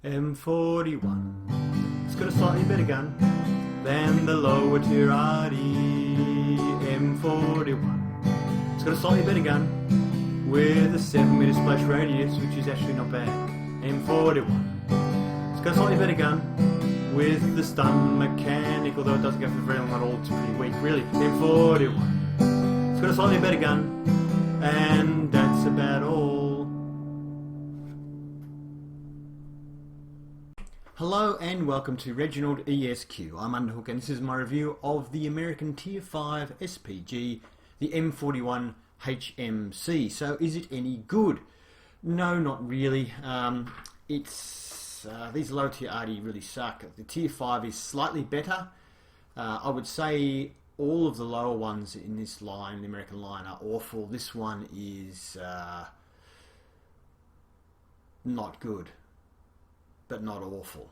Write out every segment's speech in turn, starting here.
M41. It's got a slightly better gun than the lower tier RD. M41. It's got a slightly better gun with a 7 meter splash radius, which is actually not bad. M41. It's got a slightly better gun with the stun mechanic, although it doesn't go for very long at all. It's pretty weak, really. M41. It's got a slightly better gun, and that's about all. Hello and welcome to Reginaldesq. I'm Underhook and this is my review of the American Tier 5 SPG, the M41 HMC. So is it any good? No, not really. These low tier RD really suck. The Tier 5 is slightly better. I would say all of the lower ones in this line, the American line, are awful. This one is not good, but not awful.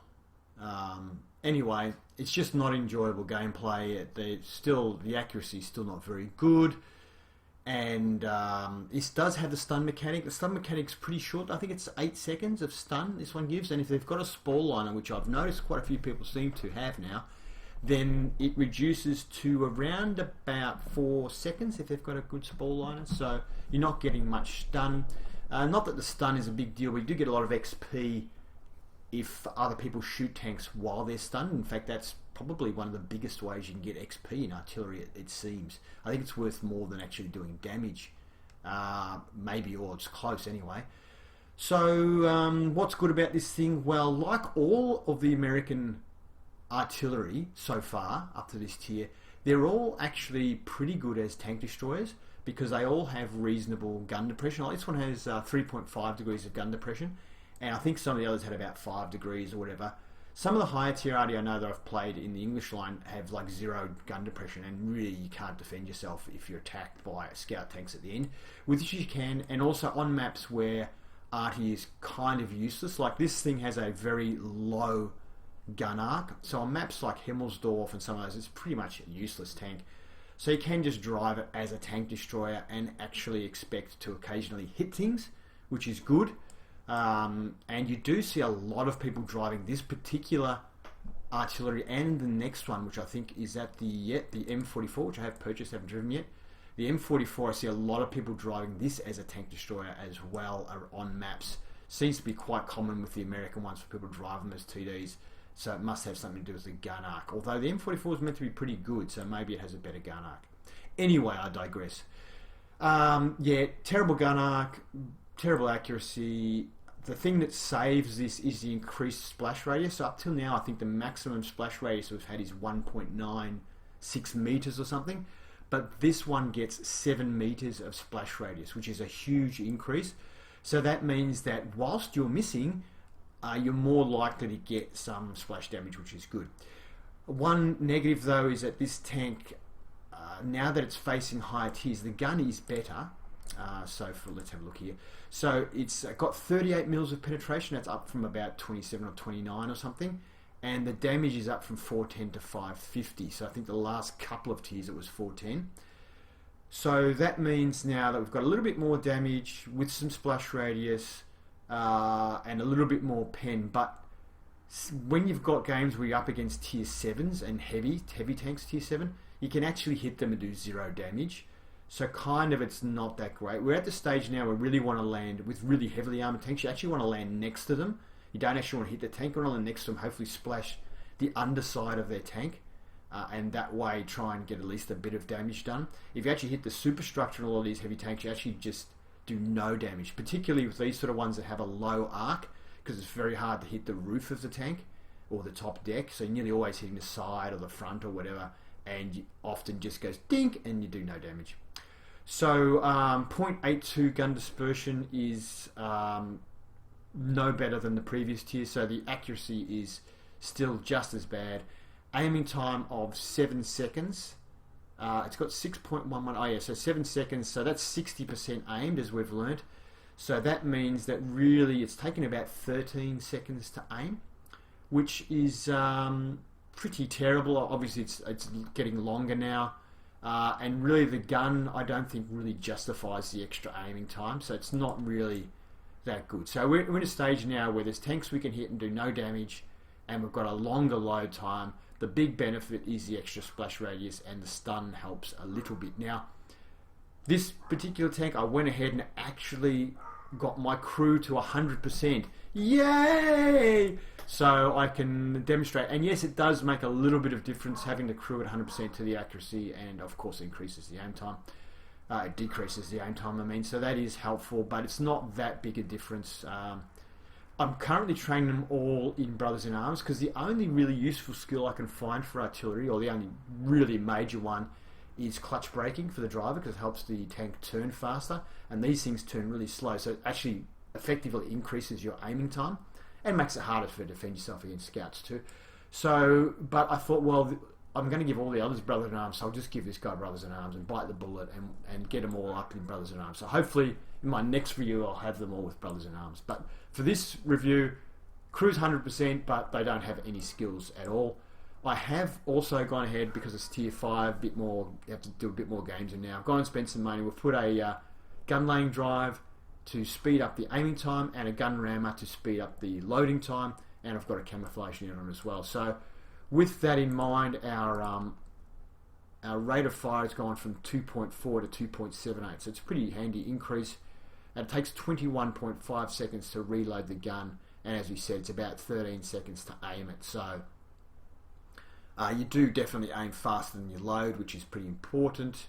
Anyway, it's just not enjoyable gameplay. The accuracy is still not very good, and this does have the stun mechanic. The stun mechanic's pretty short. I think it's 8 seconds of stun this one gives, and if they've got a spall liner, which I've noticed quite a few people seem to have now, then it reduces to around about 4 seconds if they've got a good spall liner, so you're not getting much stun. Not that the stun is a big deal, but you do get a lot of XP if other people shoot tanks while they're stunned. In fact, that's probably one of the biggest ways you can get XP in artillery, it seems. I think it's worth more than actually doing damage. Maybe, or it's close anyway. So, what's good about this thing? Well, like all of the American artillery so far, up to this tier, they're all actually pretty good as tank destroyers because they all have reasonable gun depression. Like this one has 3.5 degrees of gun depression, and I think some of the others had about 5 degrees or whatever. Some of the higher tier RD I know that I've played in the English line have like 0 gun depression, and really you can't defend yourself if you're attacked by scout tanks at the end. With this you can, and also on maps where RT is kind of useless, like this thing has a very low gun arc, so on maps like Himmelsdorf and some of those, it's pretty much a useless tank. So you can just drive it as a tank destroyer and actually expect to occasionally hit things, which is good. And you do see a lot of people driving this particular artillery and the next one, which I think is at the M44, which I have purchased, haven't driven yet. The M44, I see a lot of people driving this as a tank destroyer as well on maps. Seems to be quite common with the American ones for people to drive them as TDs, so it must have something to do with the gun arc. Although the M44 is meant to be pretty good, so maybe it has a better gun arc. Anyway, I digress. Yeah, terrible gun arc, terrible accuracy. The thing that saves this is the increased splash radius. So up till now, I think the maximum splash radius we've had is 1.96 meters or something. But this one gets 7 meters of splash radius, which is a huge increase. So that means that whilst you're missing, you're more likely to get some splash damage, which is good. One negative though is that this tank, now that it's facing higher tiers, the gun is better. Let's have a look here. So it's got 38 mils of penetration. That's up from about 27 or 29 or something, and the damage is up from 410 to 550. So I think the last couple of tiers it was 410. So that means now that we've got a little bit more damage with some splash radius and a little bit more pen. But when you've got games where you're up against tier 7s and heavy tanks tier 7, you can actually hit them and do 0 damage. So kind of it's not that great. We're at the stage now where we really want to land with really heavily armored tanks. You actually want to land next to them. You don't actually want to hit the tank. You want to land next to them, hopefully splash the underside of their tank, and that way try and get at least a bit of damage done. If you actually hit the superstructure in a lot of these heavy tanks, you actually just do no damage, particularly with these sort of ones that have a low arc, because it's very hard to hit the roof of the tank or the top deck, so you're nearly always hitting the side or the front or whatever, and you often just goes dink and you do no damage. So 0.82 gun dispersion is no better than the previous tier, so the accuracy is still just as bad. Aiming time of 7 seconds. It's got 6.11. Oh yeah, so 7 seconds, so that's 60% aimed, as we've learnt. So that means that really it's taken about 13 seconds to aim, which is pretty terrible. Obviously it's getting longer now. And really the gun, I don't think really justifies the extra aiming time, so it's not really that good. So we're in a stage now where there's tanks we can hit and do no damage, and we've got a longer load time. The big benefit is the extra splash radius, and the stun helps a little bit. Now, this particular tank, I went ahead and actually got my crew to 100%. Yay! So I can demonstrate. And yes, it does make a little bit of difference having the crew at 100% to the accuracy, and of course increases the aim time. It decreases the aim time, I mean, so that is helpful, but it's not that big a difference. I'm currently training them all in Brothers in Arms, because the only really useful skill I can find for artillery, or the only really major one, is clutch braking for the driver, because it helps the tank turn faster, and these things turn really slow, so it actually effectively increases your aiming time and makes it harder to defend yourself against scouts too. So, but I thought, well, I'm going to give all the others Brothers in Arms, so I'll just give this guy Brothers in Arms and bite the bullet and get them all up in Brothers in Arms. So hopefully in my next review I'll have them all with Brothers in Arms. But for this review, crew's 100%, but they don't have any skills at all. I have also gone ahead, because it's tier 5, bit more, you have to do a bit more games in now. I've gone and spent some money. We've put a gun laying drive to speed up the aiming time, and a gun rammer to speed up the loading time, and I've got a camouflage unit on as well. So with that in mind, our rate of fire has gone from 2.4 to 2.78, so it's a pretty handy increase. And it takes 21.5 seconds to reload the gun, and as we said, it's about 13 seconds to aim it. So you do definitely aim faster than you load, which is pretty important.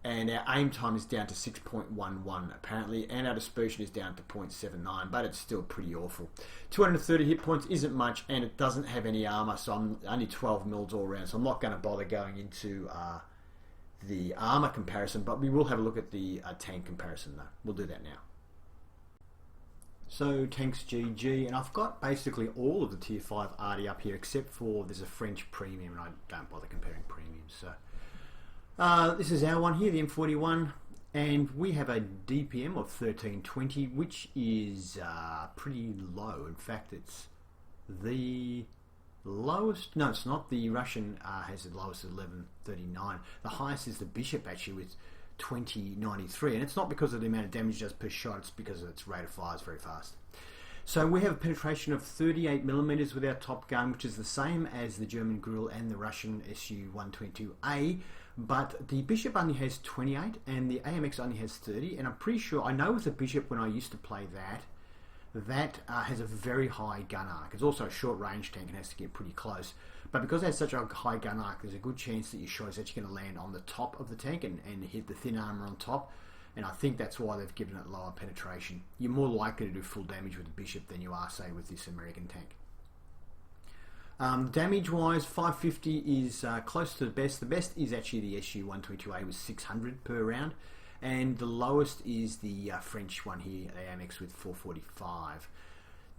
And our aim time is down to 6.11 apparently, and our dispersion is down to 0.79, but it's still pretty awful. 230 hit points isn't much, and it doesn't have any armor, so I'm only 12 mils all around, so I'm not going to bother going into the armor comparison, but we will have a look at the tank comparison though. We'll do that now. So tanks GG, and I've got basically all of the tier 5 arty up here, except for there's a French premium, and I don't bother comparing premiums. So this is our one here, the M41, and we have a DPM of 1320, which is pretty low. In fact, it's the lowest. No, it's not. The Russian has the lowest at 1139. The highest is the Bishop, actually, with 2093, and it's not because of the amount of damage it does per shot, it's because of its rate of fire is very fast. So we have a penetration of 38mm with our top gun, which is the same as the German Grill and the Russian Su-122A, but the Bishop only has 28 and the AMX only has 30, and I'm pretty sure, I know with the Bishop when I used to play that has a very high gun arc. It's also a short range tank and has to get pretty close, but because it has such a high gun arc, there's a good chance that your shot is actually going to land on the top of the tank and hit the thin armor on top, and I think that's why they've given it lower penetration. You're more likely to do full damage with the Bishop than you are, say, with this American tank. Damage wise, 550 is close to the best. The best is actually the Su-122A with 600 per round, and the lowest is the French one here, the AMX with 445.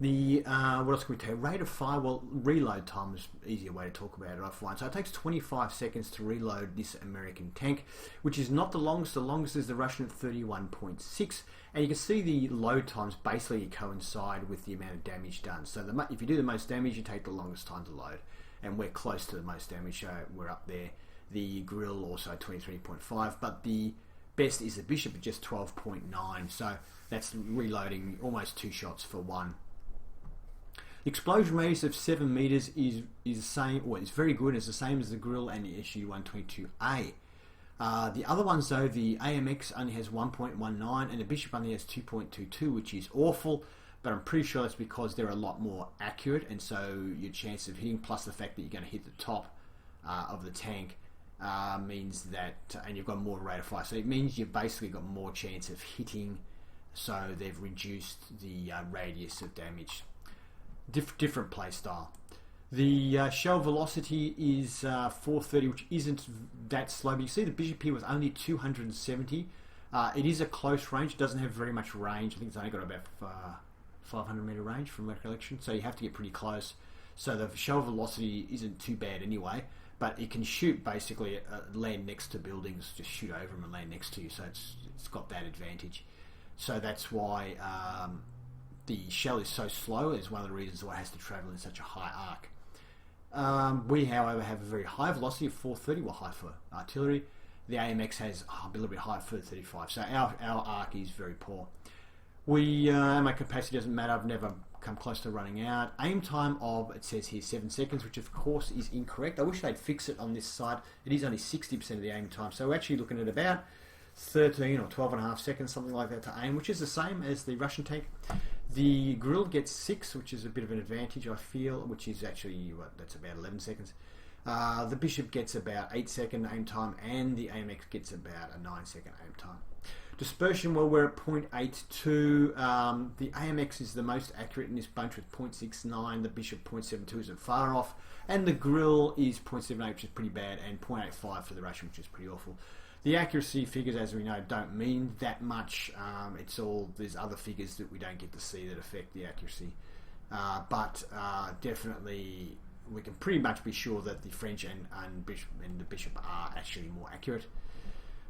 The what else can we tell? Rate of fire, well, reload time is an easier way to talk about it, I find. So it takes 25 seconds to reload this American tank, which is not the longest. The longest is the Russian at 31.6, and you can see the load times basically coincide with the amount of damage done. So if you do the most damage, you take the longest time to load, and we're close to the most damage, so we're up there. The Grill also 23.5, but the best is the Bishop at just 12.9, so that's reloading almost 2 shots for 1. The explosion radius of 7 meters is the same, or it's very good. It's the same as the Grill and the Su-122A. The other ones though, the AMX only has 1.19 and the Bishop only has 2.22, which is awful. But I'm pretty sure that's because they're a lot more accurate, and so your chance of hitting, plus the fact that you're going to hit the top of the tank, means that, and you've got more rate of fire. So it means you've basically got more chance of hitting. So they've reduced the radius of damage. Different play style. The shell velocity is 430, which isn't that slow. But you see the Bishop here with only 270. It is a close range. It doesn't have very much range. I think it's only got about 500 meter range from recollection. So you have to get pretty close. So the shell velocity isn't too bad anyway. But it can shoot basically, land next to buildings, just shoot over them and land next to you. So it's got that advantage. So that's why the shell is so slow. Is one of the reasons why it has to travel in such a high arc. We, however, have a very high velocity of 430, well, high for artillery. The AMX has a little bit high for 35, so our arc is very poor. Ammo capacity doesn't matter. I've never come close to running out. Aim time of, it says here, 7 seconds, which of course is incorrect. I wish they'd fix it on this side. It is only 60% of the aim time. So we're actually looking at about 13 or 12.5 seconds, something like that, to aim, which is the same as the Russian tank. The Grill gets 6, which is a bit of an advantage, I feel, which is actually, that's about 11 seconds. The Bishop gets about 8-second aim time, and the AMX gets about a 9-second aim time. Dispersion, well, we're at 0.82. The AMX is the most accurate in this bunch with 0.69. The Bishop 0.72 isn't far off, and the Grill is 0.78, which is pretty bad, and 0.85 for the Russian, which is pretty awful. The accuracy figures, as we know, don't mean that much. It's all, there's other figures that we don't get to see that affect the accuracy. But definitely, we can pretty much be sure that the French and the Bishop are actually more accurate.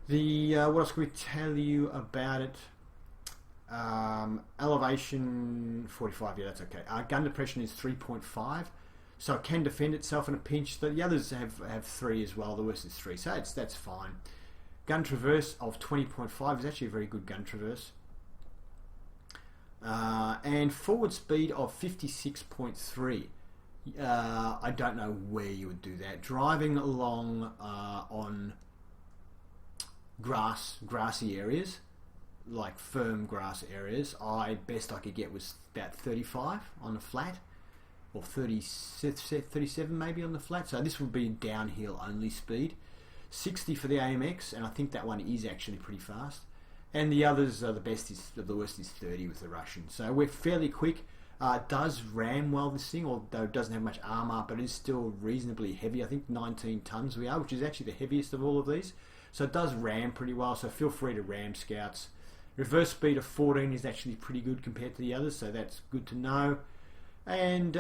The what else can we tell you about it? Elevation 45, yeah, that's okay. Gun depression is 3.5, so it can defend itself in a pinch. The others have 3 as well. The worst is 3, so that's fine. Gun traverse of 20.5 is actually a very good gun traverse. And forward speed of 56.3. I don't know where you would do that. Driving along on grassy areas, like firm grass areas, best I could get was about 35 on the flat, or 37 maybe on the flat. So this would be downhill only speed. 60 for the AMX, and I think that one is actually pretty fast. And the others, the worst is 30 with the Russian. So we're fairly quick. It does ram well, this thing, although it doesn't have much armor, but it is still reasonably heavy. I think 19 tons we are, which is actually the heaviest of all of these. So it does ram pretty well, so feel free to ram scouts. Reverse speed of 14 is actually pretty good compared to the others, so that's good to know. And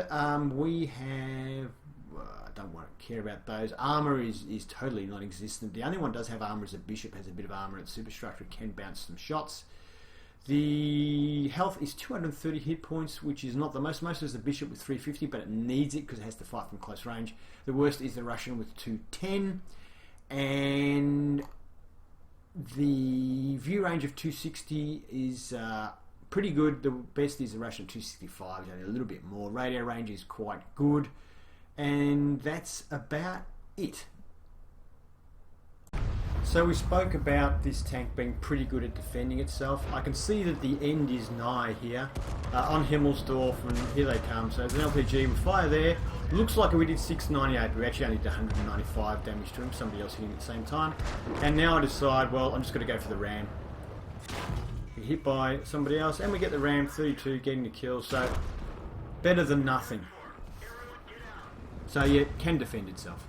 we have, I don't want to care about those. Armor is totally non-existent. The only one that does have armor is a Bishop, has a bit of armor at superstructure, can bounce some shots. The health is 230 hit points, which is not the most. Most is the Bishop with 350, but it needs it because it has to fight from close range. The worst is the Russian with 210. And the view range of 260 is pretty good. The best is the Russian 265, only a little bit more. Radio range is quite good. And that's about it. So we spoke about this tank being pretty good at defending itself. I can see that the end is nigh here, on Himmelsdorf, and here they come. So there's an LPG with fire there. Looks like we did 698, but we actually only did 195 damage to him. Somebody else hit him at the same time. And now I decide, well, I'm just going to go for the ram. We get hit by somebody else, and we get the ram, 32, getting the kill. So better than nothing. So yeah, it can defend itself.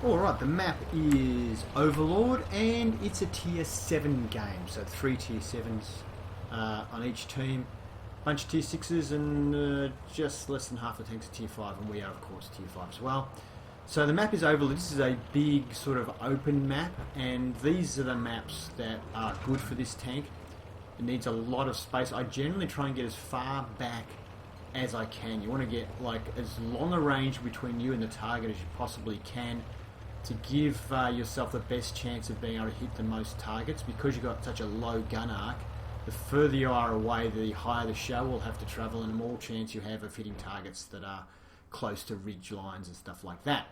Alright, the map is Overlord, and it's a tier 7 game, so 3 tier 7s on each team, bunch of tier 6s, and just less than half the tanks are tier 5, and we are of course tier 5 as well. So the map is Overlord. This is a big sort of open map, and these are the maps that are good for this tank. It needs a lot of space. I generally try and get as far back as I can. You want to get like as long a range between you and the target as you possibly can, to give yourself the best chance of being able to hit the most targets. Because you've got such a low gun arc, the further you are away, the higher the shell will have to travel, and the more chance you have of hitting targets that are close to ridge lines and stuff like that.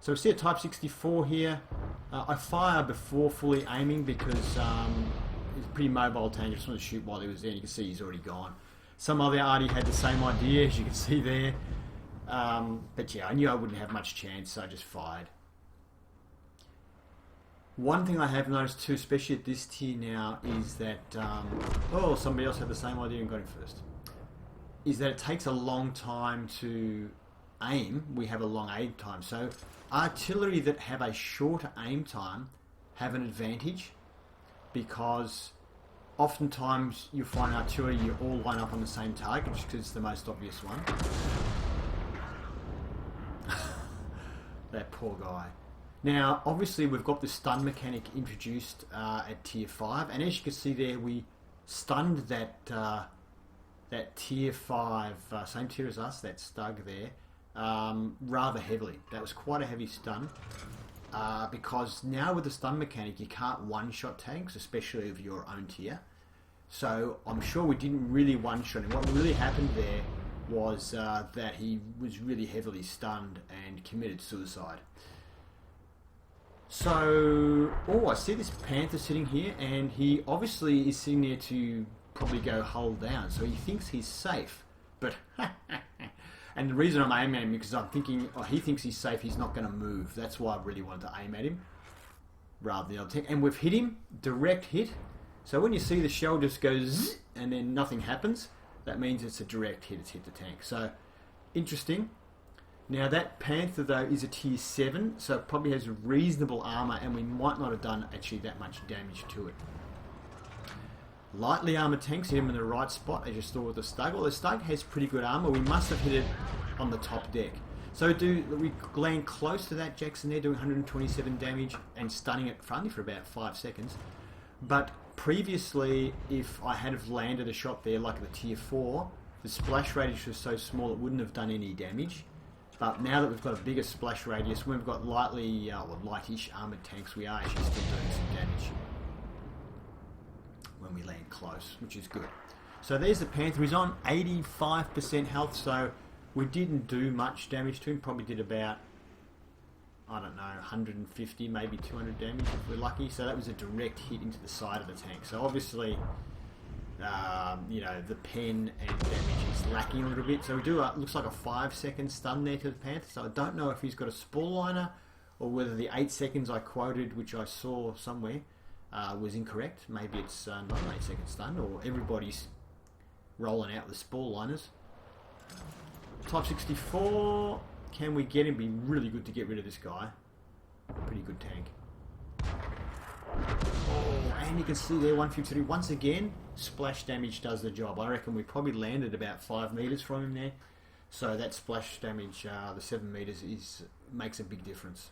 So we see a Type 64 here. I fire before fully aiming because it's a pretty mobile tank. I just want to shoot while he was there, and you can see he's already gone. Some other arty had the same idea, as you can see there. But yeah, I knew I wouldn't have much chance, so I just fired. One thing I have noticed too, especially at this tier now, is that, oh, somebody else had the same idea and got him first, is that it takes a long time to aim. We have a long aim time. So artillery that have a shorter aim time have an advantage, because oftentimes you find artillery, you all line up on the same target, just because it's the most obvious one. That poor guy. Now, obviously, we've got the stun mechanic introduced at tier 5, and as you can see there, we stunned that tier 5, same tier as us, that Stug there, rather heavily. That was quite a heavy stun. because now with the stun mechanic you can't one-shot tanks, especially of your own tier. So I'm sure we didn't really one-shot him. What really happened there was that he was really heavily stunned and committed suicide. So, I see this Panther sitting here, and he obviously is sitting there to probably go hull down, so he thinks he's safe. But, and the reason I'm aiming at him is because I'm thinking, he thinks he's safe, he's not going to move. That's why I really wanted to aim at him, rather than the other tank. And we've hit him, direct hit. So when you see the shell just go zzz, and then nothing happens, that means it's a direct hit, it's hit the tank. So, interesting. Now that Panther though is a tier 7, so it probably has reasonable armour, and we might not have done actually that much damage to it. Lightly armoured tanks hit him in the right spot, as you saw with the Stug. Well, the Stug has pretty good armour. We must have hit it on the top deck. So we land close to that Jackson there, doing 127 damage and stunning it only for about 5 seconds. But previously, if I had have landed a shot there like the tier 4, the splash radius was so small it wouldn't have done any damage. But now that we've got a bigger splash radius, when we've got lightish armoured tanks, we are actually still doing some damage when we land close, which is good. So there's the Panther. He's on 85% health, so we didn't do much damage to him. Probably did about, I don't know, 150, maybe 200 damage if we're lucky. So that was a direct hit into the side of the tank. So obviously, the pen and damage is lacking a little bit. So we do, looks like a 5-second stun there to the Panther. So I don't know if he's got a spore liner or whether the 8 seconds I quoted, which I saw somewhere, was incorrect. Maybe it's not an 8-second stun, or everybody's rolling out the spore liners. Type 64, can we get him? Be really good to get rid of this guy. Pretty good tank. And you can see there 153. Once again, splash damage does the job. I reckon we probably landed about 5 meters from him there. So that splash damage, the 7 meters, makes a big difference.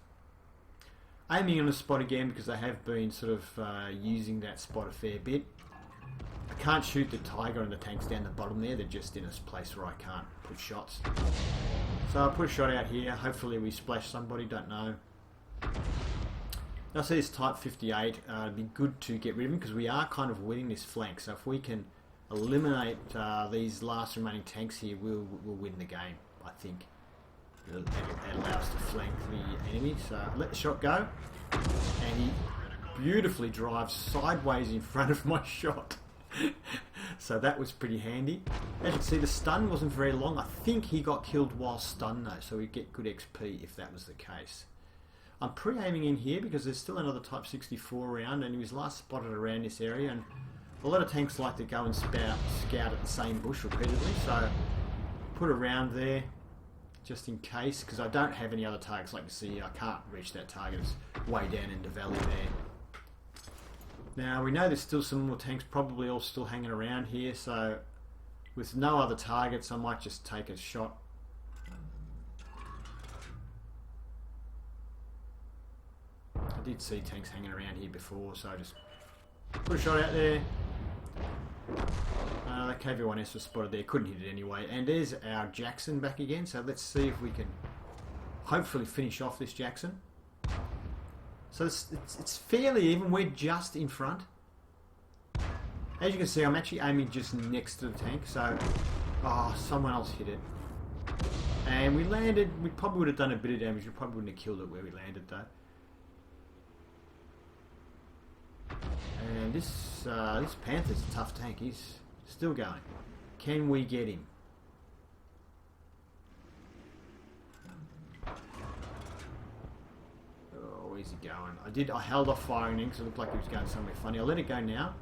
Aiming on the spot again because they have been sort of using that spot a fair bit. I can't shoot the Tiger and the tanks down the bottom there. They're just in a place where I can't put shots. So I'll put a shot out here. Hopefully we splash somebody, don't know. I see this Type 58, it'd be good to get rid of him because we are kind of winning this flank. So if we can eliminate these last remaining tanks here, we'll win the game, I think. It'll allow us to flank the enemy. So let the shot go. And he beautifully drives sideways in front of my shot. So that was pretty handy. As you can see, the stun wasn't very long. I think he got killed while stunned though, so we get good XP if that was the case. I'm pre-aiming in here because there's still another Type 64 around, and he was last spotted around this area, and a lot of tanks like to go and scout at the same bush repeatedly, so put around there just in case, because I don't have any other targets. Like you see, I can't reach that target. It's way down in the valley there. Now we know there's still some more tanks probably all still hanging around here, so with no other targets I might just take a shot. I did see tanks hanging around here before, so I just put a shot out there. That KV-1S was spotted there, couldn't hit it anyway. And there's our Jackson back again, so let's see if we can hopefully finish off this Jackson. So it's fairly even, we're just in front. As you can see, I'm actually aiming just next to the tank, so someone else hit it. And we landed, we probably would have done a bit of damage, we probably wouldn't have killed it where we landed though. And this Panther's a tough tank. He's still going. Can we get him? Oh, where's he going? I held off firing him because it looked like he was going somewhere funny. I'll let it go now.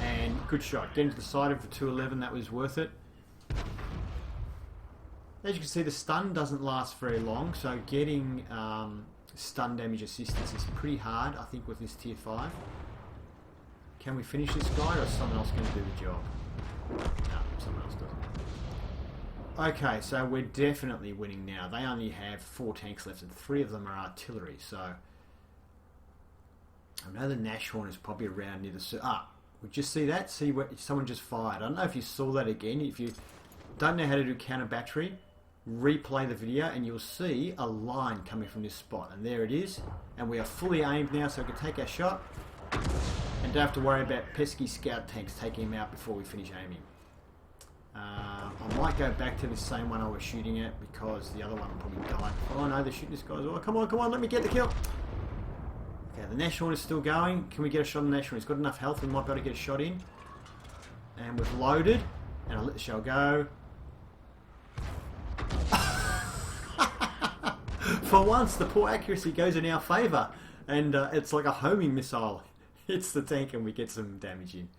And good shot. Get into the side of the 211. That was worth it. As you can see, the stun doesn't last very long, so getting stun damage assistance is pretty hard, I think, with this tier 5. Can we finish this guy, or is someone else going to do the job? No, someone else doesn't. Okay, so we're definitely winning now. They only have 4 tanks left, and 3 of them are artillery, so I know the Nashorn is probably around near the... we just see that? See where someone just fired. I don't know if you saw that again. If you don't know how to do counter battery, replay the video and you'll see a line coming from this spot, and there it is, and we are fully aimed now, so we can take our shot and don't have to worry about pesky scout tanks taking him out before we finish aiming. I might go back to the same one I was shooting at because the other one probably died. Oh no, they're shooting this guy as well. Come on, let me get the kill. Okay, the Nashorn is still going. Can we get a shot on the Nashorn? He's got enough health, we might be able to get a shot in. And we've loaded, and I'll let the shell go. For once, the poor accuracy goes in our favour, and it's like a homing missile. Hits the tank and we get some damage in.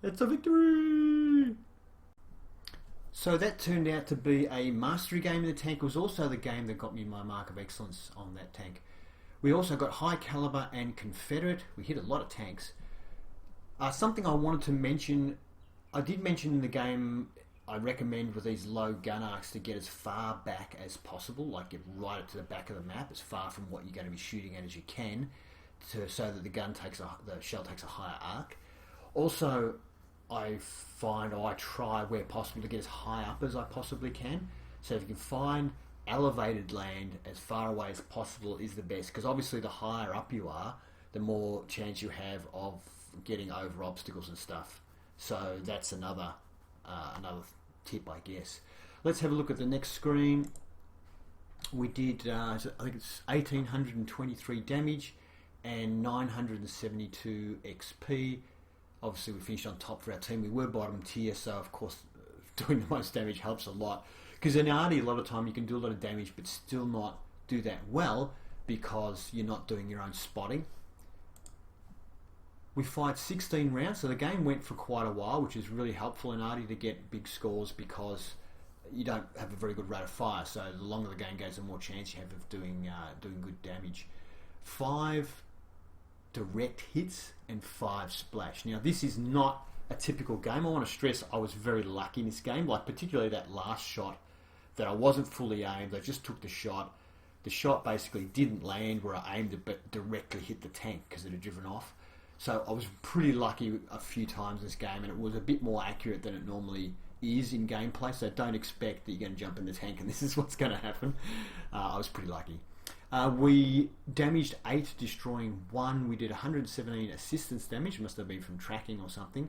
It's a victory! So that turned out to be a mastery game in the tank. It was also the game that got me my mark of excellence on that tank. We also got high caliber and Confederate. We hit a lot of tanks. Something I wanted to mention, I did mention in the game, I recommend with these low gun arcs to get as far back as possible, like get right up to the back of the map, as far from what you're going to be shooting at as you can, so that the shell takes a higher arc. Also, I try where possible to get as high up as I possibly can. So if you can find elevated land as far away as possible is the best, because obviously the higher up you are, the more chance you have of getting over obstacles and stuff. So that's another tip, I guess. Let's have a look at the next screen. We did, I think it's 1823 damage and 972 XP. Obviously we finished on top for our team. We were bottom tier, so of course doing the most damage helps a lot. Because in Arty, a lot of time you can do a lot of damage but still not do that well because you're not doing your own spotting. We fired 16 rounds, so the game went for quite a while, which is really helpful in Arty to get big scores because you don't have a very good rate of fire. So the longer the game goes, the more chance you have of doing good damage. 5 direct hits and 5 splash. Now this is not a typical game. I want to stress I was very lucky in this game, like particularly that last shot that I wasn't fully aimed. I just took the shot. The shot basically didn't land where I aimed it, but directly hit the tank because it had driven off. So I was pretty lucky a few times in this game, and it was a bit more accurate than it normally is in gameplay. So don't expect that you're going to jump in the tank and this is what's going to happen. I was pretty lucky. We damaged 8, destroying 1. We did 117 assistance damage, must have been from tracking or something.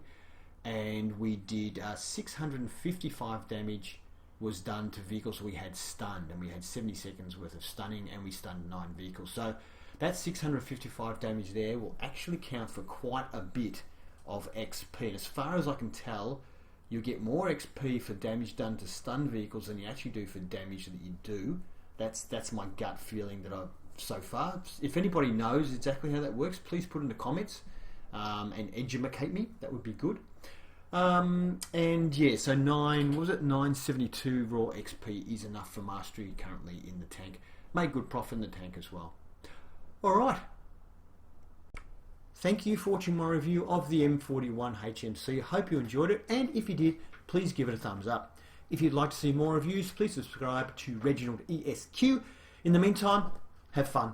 And we did 655 damage was done to vehicles we had stunned, and we had 70 seconds worth of stunning, and we stunned 9 vehicles. So that 655 damage there will actually count for quite a bit of XP. And as far as I can tell, you get more XP for damage done to stun vehicles than you actually do for damage that you do. That's my gut feeling that I've so far. If anybody knows exactly how that works, please put in the comments and educate me. That would be good. And yeah, so 972 raw XP is enough for mastery currently in the tank. Made good profit in the tank as well. Alright. Thank you for watching my review of the M41 HMC. I hope you enjoyed it, and if you did, please give it a thumbs up. If you'd like to see more reviews, please subscribe to Reginaldesq. In the meantime, have fun.